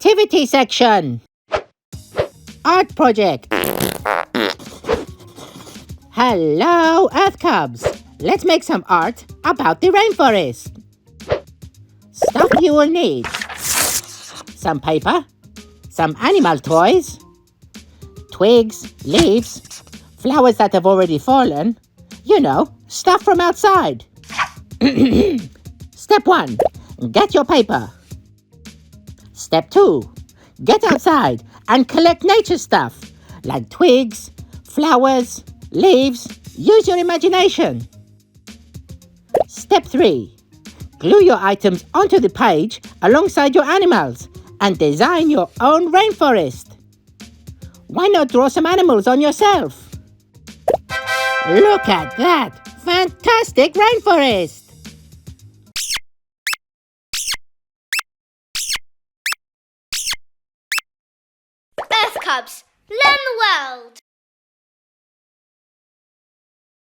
Activity section. Art project. Hello, Earth Cubs. Let's make some art about the rainforest. Stuff you will need. Some paper, some animal toys, twigs, leaves, flowers that have already fallen. You know, stuff from outside. Step 1. Get your paper. Step 2. Get outside and collect nature stuff like twigs, flowers, leaves. Use your imagination. Step 3. Glue your items onto the page alongside your animals and design your own rainforest. Why not draw some animals on yourself? Look at that! Fantastic rainforest! Earth Cubs, learn the world!